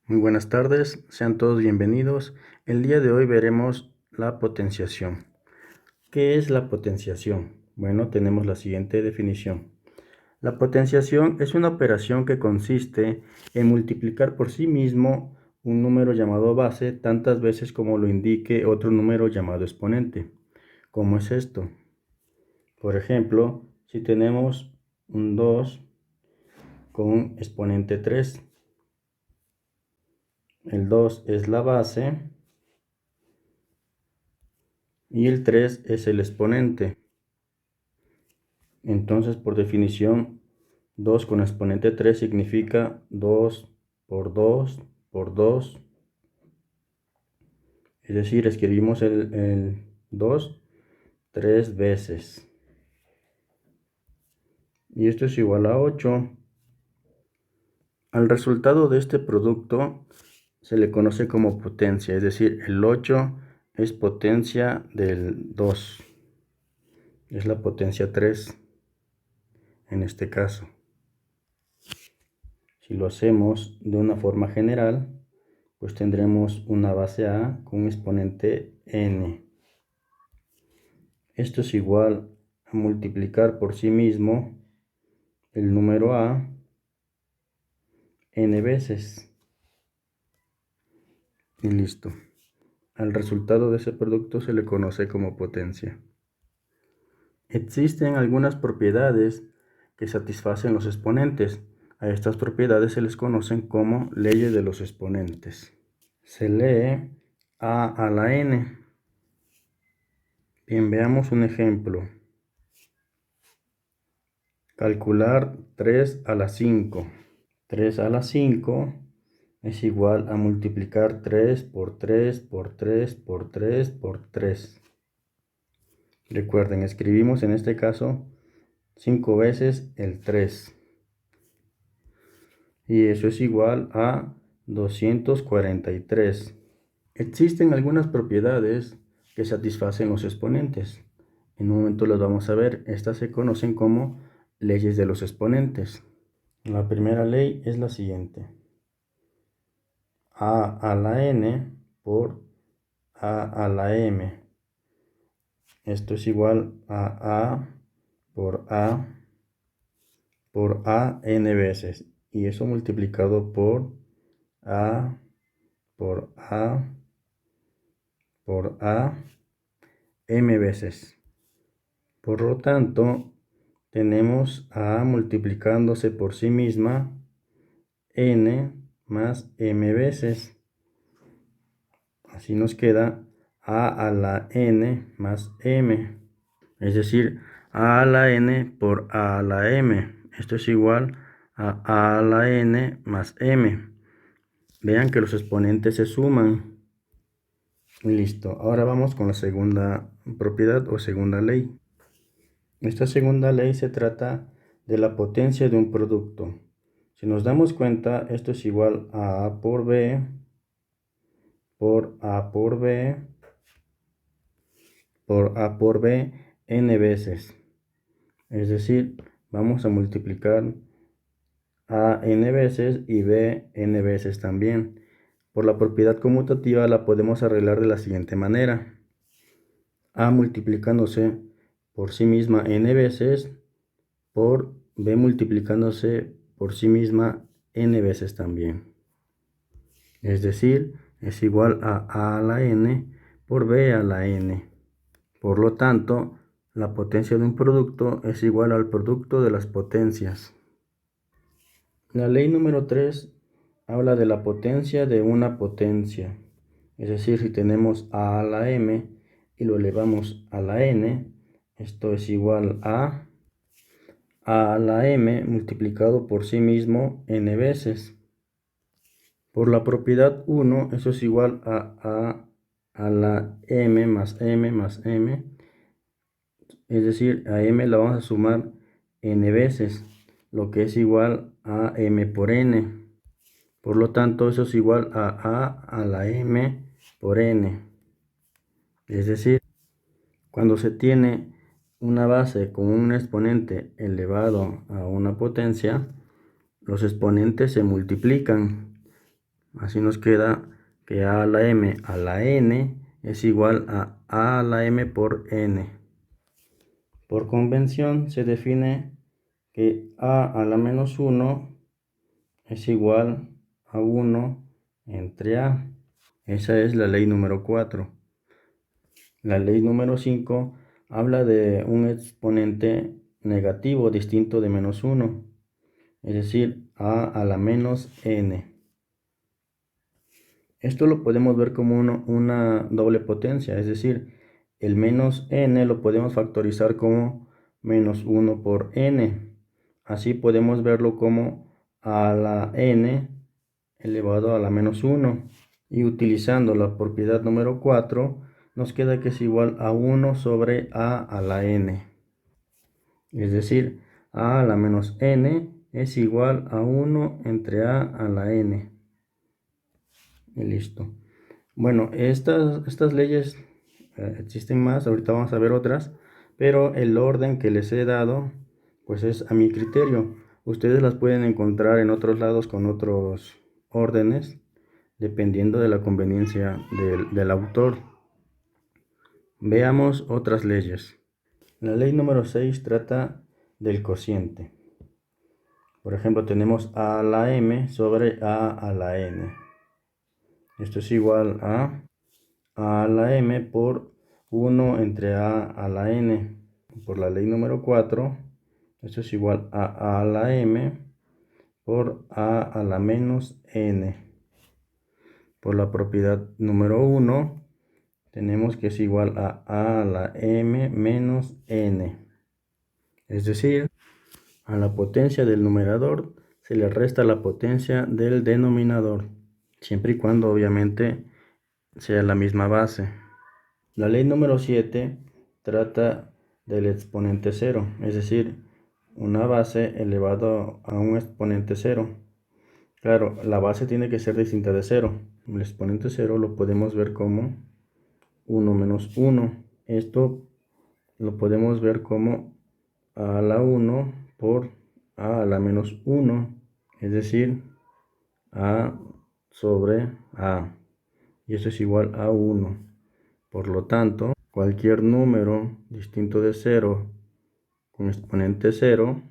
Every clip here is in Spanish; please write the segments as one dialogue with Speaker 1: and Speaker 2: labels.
Speaker 1: Muy buenas tardes, sean todos bienvenidos. El día de hoy veremos la potenciación. ¿Qué es la potenciación? Bueno, tenemos la siguiente definición. La potenciación es una operación que consiste en multiplicar por sí mismo un número llamado base tantas veces como lo indique otro número llamado exponente. ¿Cómo es esto? Por ejemplo, si tenemos un 2 con exponente 3, el 2 es la base y el 3 es el exponente. Entonces, por definición, 2 con exponente 3 significa 2 por 2 por 2. Es decir, escribimos el 2 3 veces. Y esto es igual a 8. Al resultado de este producto se le conoce como potencia, es decir, el 8 es potencia del 2. Es la potencia 3 en este caso. Si lo hacemos de una forma general, pues tendremos una base A con un exponente n. Esto es igual a multiplicar por sí mismo el número A n veces. Y listo. Al resultado de ese producto se le conoce como potencia. Existen algunas propiedades que satisfacen los exponentes. A estas propiedades se les conocen como leyes de los exponentes. Se lee A a la n. Bien, veamos un ejemplo. Calcular 3 a la 5. 3 a la 5 es igual a multiplicar 3 por 3 por 3 por 3 por 3. Recuerden, escribimos en este caso 5 veces el 3. Y eso es igual a 243. Existen algunas propiedades que satisfacen los exponentes. En un momento las vamos a ver. Estas se conocen como leyes de los exponentes. La primera ley es la siguiente. A a la n por A a la m. Esto es igual a por A n veces. Y eso multiplicado por A por A por A m veces. Por lo tanto, tenemos a multiplicándose por sí misma n más m veces. Así nos queda a la n más m. Es decir, a la n por a la m. Esto es igual a la n más m. Vean que los exponentes se suman. Listo. Ahora vamos con la segunda propiedad o segunda ley. Esta segunda ley se trata de la potencia de un producto. Si nos damos cuenta, esto es igual a A por B por A por B por A por B n veces. Es decir, vamos a multiplicar A n veces y B n veces también. Por la propiedad conmutativa la podemos arreglar de la siguiente manera. A multiplicándose por sí misma n veces por B multiplicándose por sí misma n veces también. Es decir, es igual a la n por B a la n. Por lo tanto, la potencia de un producto es igual al producto de las potencias. La ley número 3 habla de la potencia de una potencia. Es decir, si tenemos a la m y lo elevamos a la n, esto es igual a la m multiplicado por sí mismo n veces. Por la propiedad 1, eso es igual a la m más m más m. Es decir, a m la vamos a sumar n veces, lo que es igual a m por n. Por lo tanto, eso es igual a la m por n. Es decir, cuando se tiene una base con un exponente elevado a una potencia, los exponentes se multiplican. Así nos queda que a a la m a la n es igual a la m por n. Por convención se define que a la menos 1 es igual a 1 entre a. Esa es la ley número 4. La ley número 5 habla de un exponente negativo distinto de menos 1, es decir, a la menos n. Esto lo podemos ver como una doble potencia, es decir, el menos n lo podemos factorizar como menos 1 por n. Así podemos verlo como a la n elevado a la menos 1. Y utilizando la propiedad número 4, nos queda que es igual a 1 sobre a la n. Es decir, a la menos n es igual a 1 entre a la n. Y listo. Bueno, estas leyes existen más, ahorita vamos a ver otras, pero el orden que les he dado, pues es a mi criterio. Ustedes las pueden encontrar en otros lados con otros órdenes, dependiendo de la conveniencia del autor. Veamos otras leyes. La ley número 6 trata del cociente. Por ejemplo, tenemos a la m sobre a la n. Esto es igual a la m por 1 entre a la n. Por la ley número 4, esto es igual a la m por a la menos n. Por la propiedad número 1, tenemos que es igual a la m menos n. Es decir, a la potencia del numerador se le resta la potencia del denominador, siempre y cuando obviamente sea la misma base. La ley número 7 trata del exponente 0, es decir, una base elevado a un exponente 0. Claro, la base tiene que ser distinta de 0. El exponente 0 lo podemos ver como 1 menos 1. Esto lo podemos ver como a la 1 por a la menos 1, es decir, a sobre a. Y eso es igual a 1. Por lo tanto, cualquier número distinto de 0 con exponente 0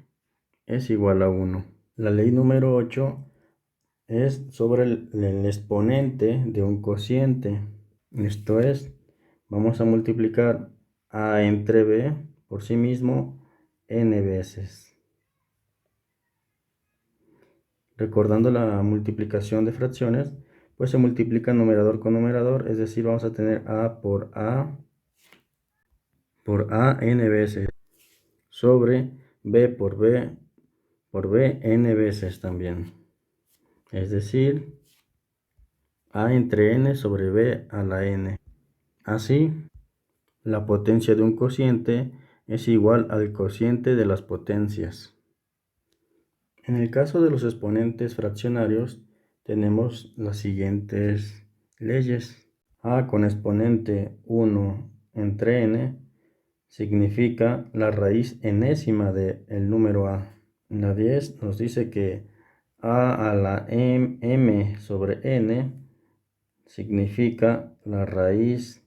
Speaker 1: es igual a 1. La ley número 8 es sobre el exponente de un cociente. Esto es, vamos a multiplicar a entre b por sí mismo n veces. Recordando la multiplicación de fracciones, pues se multiplica numerador con numerador, es decir, vamos a tener a por a n veces sobre b por b n veces también. Es decir, a entre n sobre b a la n. Así, la potencia de un cociente es igual al cociente de las potencias. En el caso de los exponentes fraccionarios, tenemos las siguientes leyes. A con exponente 1 entre n significa la raíz enésima del número a. La 10 nos dice que a la m sobre n significa la raíz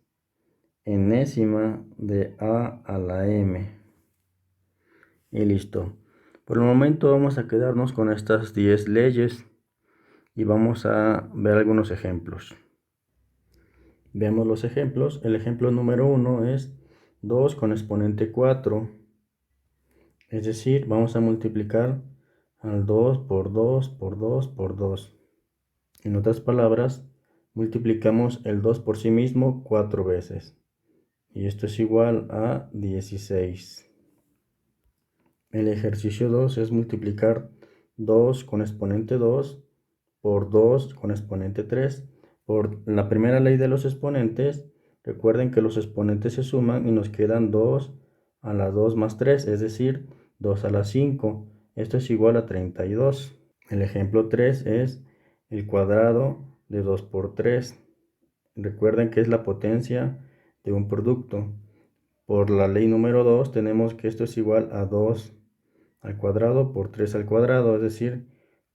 Speaker 1: enésima de a la m. Y listo. Por el momento vamos a quedarnos con estas 10 leyes y vamos a ver algunos ejemplos. Veamos los ejemplos. El ejemplo número 1 es 2 con exponente 4. Es decir, vamos a multiplicar al 2 por 2 por 2 por 2. En otras palabras, multiplicamos el 2 por sí mismo 4 veces. Y esto es igual a 16. El ejercicio 2 es multiplicar 2 con exponente 2 por 2 con exponente 3. Por la primera ley de los exponentes, recuerden que los exponentes se suman y nos quedan 2 a la 2 más 3, es decir, 2 a la 5. Esto es igual a 32. El ejemplo 3 es el cuadrado de 2 por 3. Recuerden que es la potencia de un producto. Por la ley número 2 tenemos que esto es igual a 2 al cuadrado por 3 al cuadrado, es decir,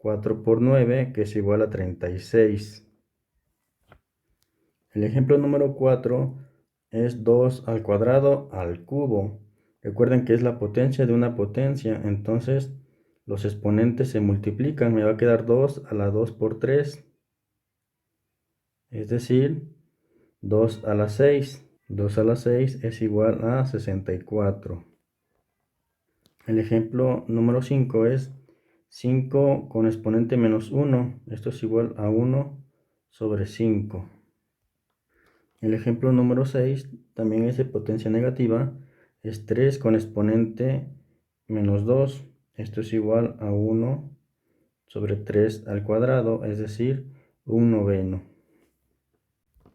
Speaker 1: 4 por 9, que es igual a 36. El ejemplo número 4 es 2 al cuadrado al cubo. Recuerden que es la potencia de una potencia, entonces los exponentes se multiplican. Me va a quedar 2 a la 2 por 3, es decir, 2 a la 6. 2 a la 6 es igual a 64. El ejemplo número 5 es 5 con exponente menos 1. Esto es igual a 1 sobre 5. El ejemplo número 6 también es de potencia negativa. Es 3 con exponente menos 2. Esto es igual a 1 sobre 3 al cuadrado, es decir, 1/9.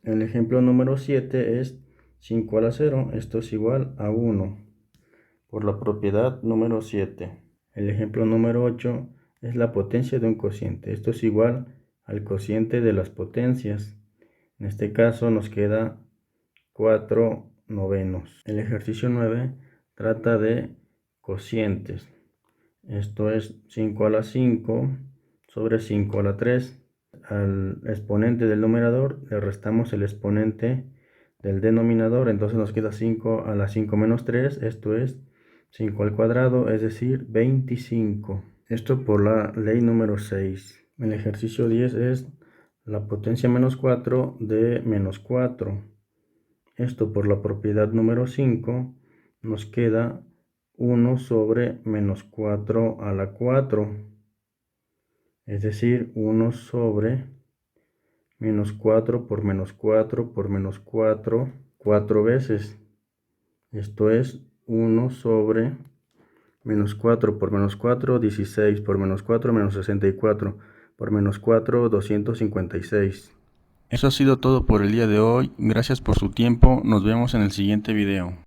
Speaker 1: El ejemplo número 7 es 5 a la 0. Esto es igual a 1 por la propiedad número 7. El ejemplo número 8 es la potencia de un cociente. Esto es igual al cociente de las potencias. En este caso nos queda 4/9. El ejercicio 9 trata de cocientes. Esto es 5 a la 5 sobre 5 a la 3. Al exponente del numerador le restamos el exponente del denominador, entonces nos queda 5 a la 5 menos 3, esto es 5 al cuadrado, es decir, 25. Esto por la ley número 6. El ejercicio 10 es la potencia menos 4 de menos 4. Esto por la propiedad número 5 nos queda 1 sobre menos 4 a la 4. Es decir, 1 sobre menos 4 por menos 4 por menos 4, 4 veces. Esto es 1 sobre menos 4 por menos 4, 16 por menos 4, menos 64 por menos 4, 256. Eso ha sido todo por el día de hoy. Gracias por su tiempo. Nos vemos en el siguiente video.